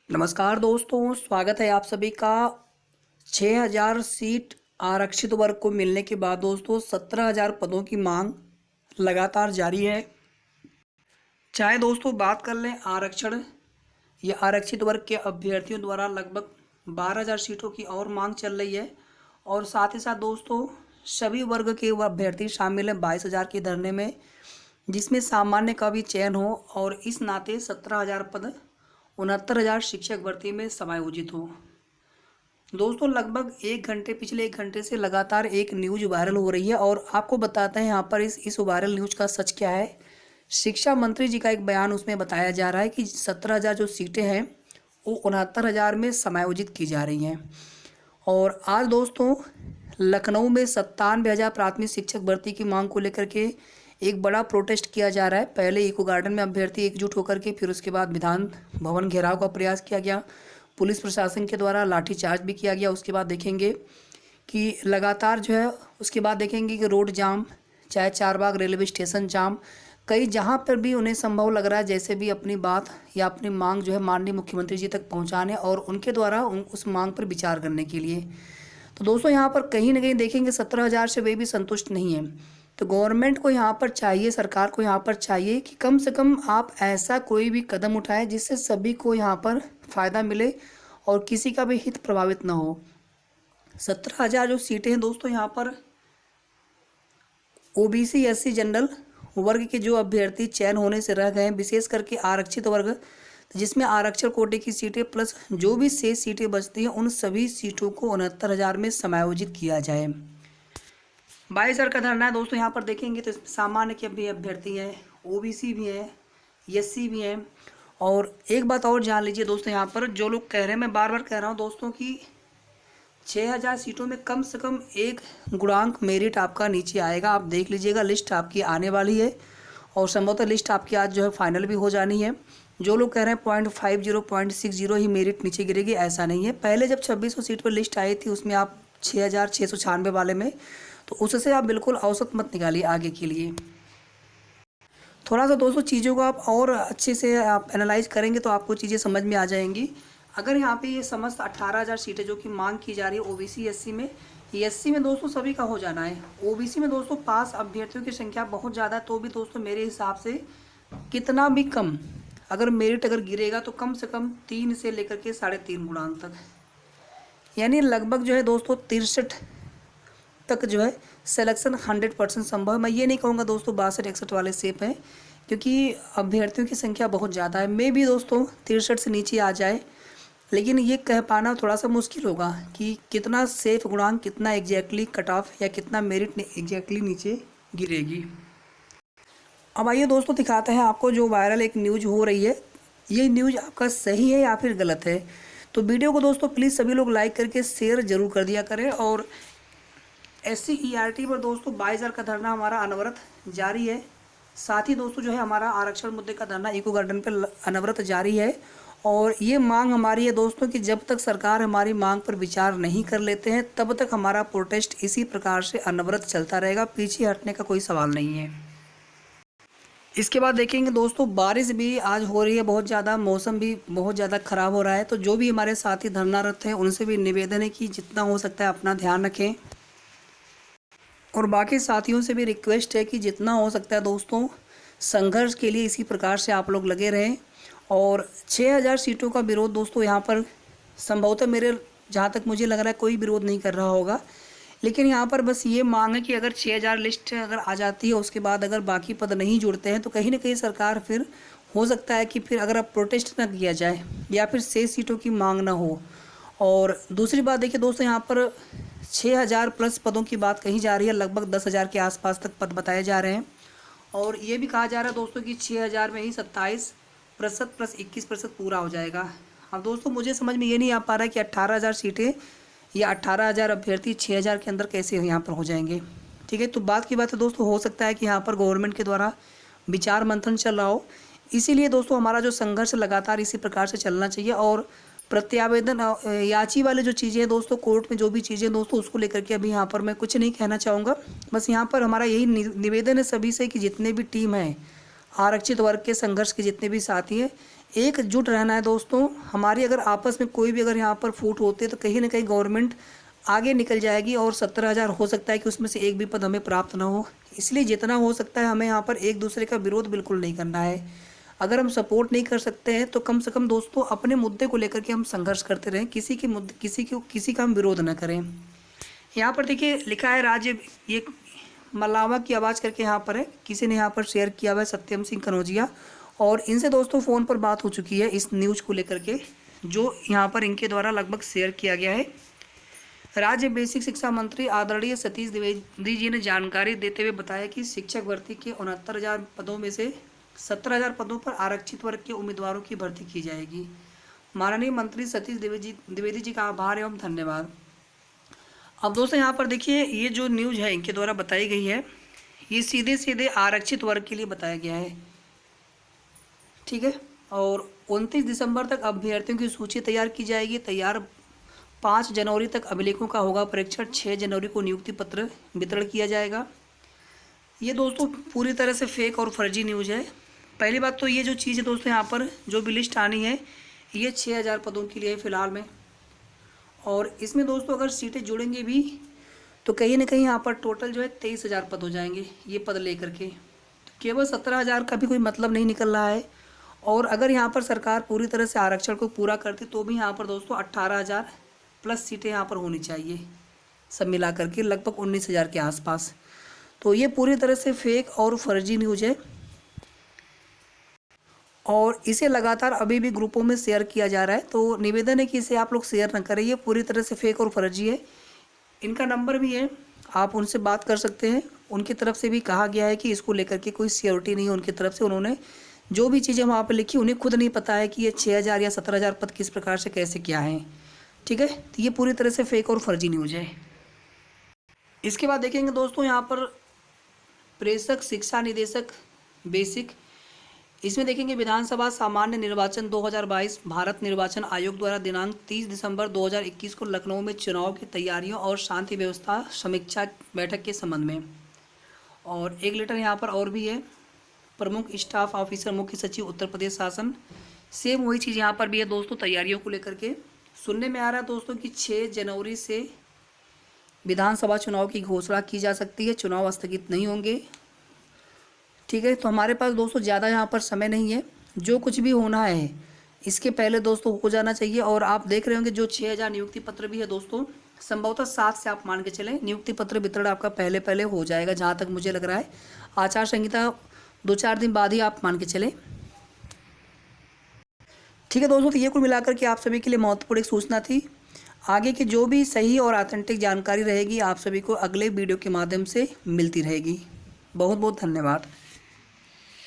नमस्कार दोस्तों, स्वागत है आप सभी का। 6000 सीट आरक्षित वर्ग को मिलने के बाद दोस्तों 17,000 पदों की मांग लगातार जारी है। चाहे दोस्तों बात कर लें आरक्षण या आरक्षित वर्ग के अभ्यर्थियों द्वारा लगभग 12,000 सीटों की और मांग चल रही है। और साथ ही साथ दोस्तों सभी वर्ग के वह अभ्यर्थी शामिल हैं 22,000 के धरने में, जिसमें सामान्य का भी चयन हो और इस नाते 17,000 पद 69,000 शिक्षक भर्ती में समायोजित हो। दोस्तों लगभग पिछले 1 घंटे से लगातार एक न्यूज वायरल हो रही है और आपको बताते हैं यहाँ पर इस वायरल न्यूज का सच क्या है। शिक्षा मंत्री जी का एक बयान उसमें बताया जा रहा है कि 17,000 जो सीटें हैं वो 69,000 में समायोजित की जा रही हैं। और आज दोस्तों लखनऊ में 97,000 प्राथमिक शिक्षक भर्ती की मांग को लेकर के एक बड़ा प्रोटेस्ट किया जा रहा है। पहले इको गार्डन में अभ्यर्थी एकजुट होकर के फिर उसके बाद विधान भवन घेराव का प्रयास किया गया, पुलिस प्रशासन के द्वारा लाठीचार्ज भी किया गया। उसके बाद देखेंगे कि लगातार जो है उसके बाद देखेंगे कि रोड जाम, चाहे चारबाग रेलवे स्टेशन जाम, कई जहाँ पर भी उन्हें संभव लग रहा है जैसे भी अपनी बात या अपनी मांग जो है माननीय मुख्यमंत्री जी तक पहुँचाने और उनके द्वारा उस मांग पर विचार करने के लिए। तो दोस्तों यहाँ पर कहीं ना कहीं देखेंगे 17,000 से वे भी संतुष्ट नहीं है। तो गवर्नमेंट को यहाँ पर चाहिए, सरकार को यहाँ पर चाहिए कि कम से कम आप ऐसा कोई भी कदम उठाएं जिससे सभी को यहाँ पर फ़ायदा मिले और किसी का भी हित प्रभावित ना हो। 17,000 जो सीटें हैं दोस्तों यहाँ पर ओबीसी एससी जनरल वर्ग के जो अभ्यर्थी चयन होने से रह गए हैं, विशेष करके आरक्षित वर्ग जिसमें आरक्षण कोटे की सीटें प्लस जो भी शेष सीटें बचती हैं उन सभी सीटों को 69,000 में समायोजित किया जाए। 22,000 का धरना है दोस्तों। यहाँ पर देखेंगे तो इसमें सामान्य के भी अभ्यर्थी हैं, ओबीसी भी हैं, एससी भी हैं। और एक बात और जान लीजिए दोस्तों, यहाँ पर जो लोग कह रहे हैं, मैं बार बार कह रहा हूँ दोस्तों कि 6,000 सीटों में कम से कम एक गुणांक मेरिट आपका नीचे आएगा। आप देख लीजिएगा, लिस्ट आपकी आने वाली है और संभवतः लिस्ट आपकी आज जो है फाइनल भी हो जानी है। जो लोग कह रहे हैं 0.50 0.60 ही मेरिट नीचे गिरेगी, ऐसा नहीं है। पहले जब 2600 सीट पर लिस्ट आई थी उसमें आप 6,696 वाले में, तो उससे आप बिल्कुल औसत मत निकालिए आगे के लिए। थोड़ा सा दोस्तों चीज़ों को आप और अच्छे से आप एनालाइज करेंगे तो आपको चीज़ें समझ में आ जाएंगी। अगर यहाँ पे ये समस्त 18,000 सीटें जो कि मांग की जा रही है ओबीसी एससी में, एससी में दोस्तों सभी का हो जाना है। ओबीसी में दोस्तों पास अभ्यर्थियों की संख्या बहुत ज़्यादा, तो भी दोस्तों मेरे हिसाब से कितना भी कम अगर मेरिट अगर गिरेगा तो कम से कम 3 से लेकर के 3.5 गुणांक तक, यानी लगभग जो है दोस्तों 63 तक जो है सिलेक्शन 100% संभव है। मैं ये नहीं कहूँगा दोस्तों 62-61 वाले सेफ हैं, क्योंकि अभ्यर्थियों की संख्या बहुत ज़्यादा है। मे भी दोस्तों 63 से नीचे आ जाए, लेकिन ये कह पाना थोड़ा सा मुश्किल होगा कि कितना सेफ गुणांक, कितना एग्जैक्टली कट ऑफ या कितना मेरिट एग्जैक्टली नीचे गिरेगी। अब आइए दोस्तों दिखाते हैं आपको जो वायरल एक न्यूज़ हो रही है, ये न्यूज़ आपका सही है या फिर गलत है। तो वीडियो को दोस्तों प्लीज़ सभी लोग लाइक करके शेयर जरूर कर दिया करें। और SC/ERT पर दोस्तों 22,000 का धरना हमारा अनवरत जारी है। साथ ही दोस्तों जो है हमारा आरक्षण मुद्दे का धरना इको गार्डन पर अनवरत जारी है। और ये मांग हमारी है दोस्तों कि जब तक सरकार हमारी मांग पर विचार नहीं कर लेते हैं तब तक हमारा प्रोटेस्ट इसी प्रकार से अनवरत चलता रहेगा, पीछे हटने का कोई सवाल नहीं है। इसके बाद देखेंगे दोस्तों बारिश भी आज हो रही है बहुत ज़्यादा, मौसम भी बहुत ज़्यादा ख़राब हो रहा है। तो जो भी हमारे साथी धरनारत हैं उनसे भी निवेदन है कि जितना हो सकता है अपना ध्यान रखें, और बाकी साथियों से भी रिक्वेस्ट है कि जितना हो सकता है दोस्तों संघर्ष के लिए इसी प्रकार से आप लोग लगे रहें। और 6,000 सीटों का विरोध दोस्तों यहाँ पर संभवतः मेरे जहाँ तक मुझे लग रहा है कोई विरोध नहीं कर रहा होगा, लेकिन यहाँ पर बस ये मांग है कि अगर 6,000 लिस्ट अगर आ जाती है उसके बाद अगर बाकी पद नहीं जुड़ते हैं तो कहीं ना कहीं सरकार फिर हो सकता है कि फिर अगर अब प्रोटेस्ट ना किया जाए या फिर शेष सीटों की मांग ना हो। और दूसरी बात देखिए दोस्तों, यहाँ पर 6,000 प्लस पदों की बात कही जा रही है, लगभग 10,000 के आसपास तक पद बताए जा रहे हैं। और ये भी कहा जा रहा है दोस्तों कि 6,000 में ही 27% प्लस 21% पूरा हो जाएगा। अब दोस्तों मुझे समझ में ये नहीं आ पा रहा है कि 18,000 सीटें या 18,000 अभ्यर्थी 6,000 के अंदर कैसे यहाँ पर हो जाएंगे। ठीक है, तो बात की बात है दोस्तों, हो सकता है कि यहाँ पर गवर्नमेंट के द्वारा विचार मंथन चल रहा हो। इसीलिए दोस्तों हमारा जो संघर्ष लगातार इसी प्रकार से चलना चाहिए। और प्रत्यावेदन याची वाले जो चीज़ें हैं दोस्तों, कोर्ट में जो भी चीज़ें दोस्तों उसको लेकर के अभी यहाँ पर मैं कुछ नहीं कहना चाहूँगा। बस यहाँ पर हमारा यही निवेदन है सभी से कि जितने भी टीम हैं आरक्षित वर्ग के संघर्ष के जितने भी साथी हैं, एकजुट रहना है दोस्तों। हमारी अगर आपस में कोई भी अगर यहाँ पर फूट होती है तो कहीं ना कहीं गवर्नमेंट आगे निकल जाएगी और 17,000 हो सकता है कि उसमें से एक भी पद हमें प्राप्त ना हो। इसलिए जितना हो सकता है हमें यहाँ पर एक दूसरे का विरोध बिल्कुल नहीं करना है। अगर हम सपोर्ट नहीं कर सकते हैं तो कम से कम दोस्तों अपने मुद्दे को लेकर के हम संघर्ष करते रहें, किसी का हम विरोध न करें। यहाँ पर देखिए लिखा है राज्य, ये मलावा की आवाज़ करके यहाँ पर है, किसी ने यहाँ पर शेयर किया हुआ है सत्यम सिंह कनौजिया, और इनसे दोस्तों फ़ोन पर बात हो चुकी है इस न्यूज़ को लेकर के जो यहाँ पर इनके द्वारा लगभग शेयर किया गया है। राज्य बेसिक शिक्षा मंत्री आदरणीय सतीश द्विवेदी जी ने जानकारी देते हुए बताया कि शिक्षक भर्ती के 69,000 पदों में से 17,000 पदों पर आरक्षित वर्ग के उम्मीदवारों की भर्ती की जाएगी। माननीय मंत्री सतीश द्विवेदी जी का आभार एवं धन्यवाद। अब दोस्तों यहाँ पर देखिए ये जो न्यूज़ है इनके द्वारा बताई गई है, ये सीधे सीधे आरक्षित वर्ग के लिए बताया गया है, ठीक है। और 29 दिसंबर तक अभ्यर्थियों की सूची तैयार की जाएगी। 5 जनवरी तक अभिलेखों का होगा परीक्षण। 6 जनवरी को नियुक्ति पत्र वितरण किया जाएगा। ये दोस्तों पूरी तरह से फेक और फर्जी न्यूज़ है। पहली बात तो ये जो चीज़ है दोस्तों यहाँ पर जो भी लिस्ट आनी है ये 6,000 पदों के लिए है फ़िलहाल में, और इसमें दोस्तों अगर सीटें जुड़ेंगी भी तो कहीं ना कहीं यहाँ पर टोटल जो है 23,000 पद हो जाएंगे ये पद लेकर के। तो केवल 17,000 का भी कोई मतलब नहीं निकल रहा है। और अगर यहाँ पर सरकार पूरी तरह से आरक्षण को पूरा करती तो भी यहाँ पर दोस्तों 18,000 प्लस सीटें यहाँ पर होनी चाहिए, सब मिला करके लगभग 19,000 के आसपास। तो ये पूरी तरह से फेक और फर्जी न्यूज़ है और इसे लगातार अभी भी ग्रुपों में शेयर किया जा रहा है। तो निवेदन है कि इसे आप लोग शेयर न करें, ये पूरी तरह से फेक और फर्जी है। इनका नंबर भी है, आप उनसे बात कर सकते हैं। उनकी तरफ से भी कहा गया है कि इसको लेकर के कोई सिक्योरिटी नहीं है उनकी तरफ से। उन्होंने जो भी चीज़ें वहाँ पर लिखी उन्हें खुद नहीं पता है कि ये 6,000 या 17,000 पद किस प्रकार से कैसे क्या है, ठीक है। तो ये पूरी तरह से फेक और फर्जी न्यूज़ है। इसके बाद देखेंगे दोस्तों यहाँ पर प्रेषक शिक्षा निदेशक बेसिक, इसमें देखेंगे विधानसभा सामान्य निर्वाचन 2022 भारत निर्वाचन आयोग द्वारा दिनांक 30 दिसंबर 2021 को लखनऊ में चुनाव की तैयारियों और शांति व्यवस्था समीक्षा बैठक के संबंध में। और एक लेटर यहाँ पर और भी है, प्रमुख स्टाफ ऑफिसर मुख्य सचिव उत्तर प्रदेश शासन, सेम वही चीज़ यहाँ पर भी है दोस्तों तैयारियों को लेकर के। सुनने में आ रहा है दोस्तों कि 6 जनवरी से विधानसभा चुनाव की घोषणा की जा सकती है, चुनाव स्थगित नहीं होंगे, ठीक है। तो हमारे पास दोस्तों ज़्यादा यहाँ पर समय नहीं है, जो कुछ भी होना है इसके पहले दोस्तों हो जाना चाहिए। और आप देख रहे होंगे जो 6,000 नियुक्ति पत्र भी है दोस्तों, संभवतः 7 से आप मान के चलें नियुक्ति पत्र वितरण आपका पहले हो जाएगा, जहाँ तक मुझे लग रहा है। आचार संहिता 2-4 दिन बाद ही आप मान के चलें, ठीक है दोस्तों। तो ये कुल मिलाकर के आप सभी के लिए महत्वपूर्ण एक सूचना थी। आगे की जो भी सही और ऑथेंटिक जानकारी रहेगी आप सभी को अगले वीडियो के माध्यम से मिलती रहेगी। बहुत बहुत धन्यवाद।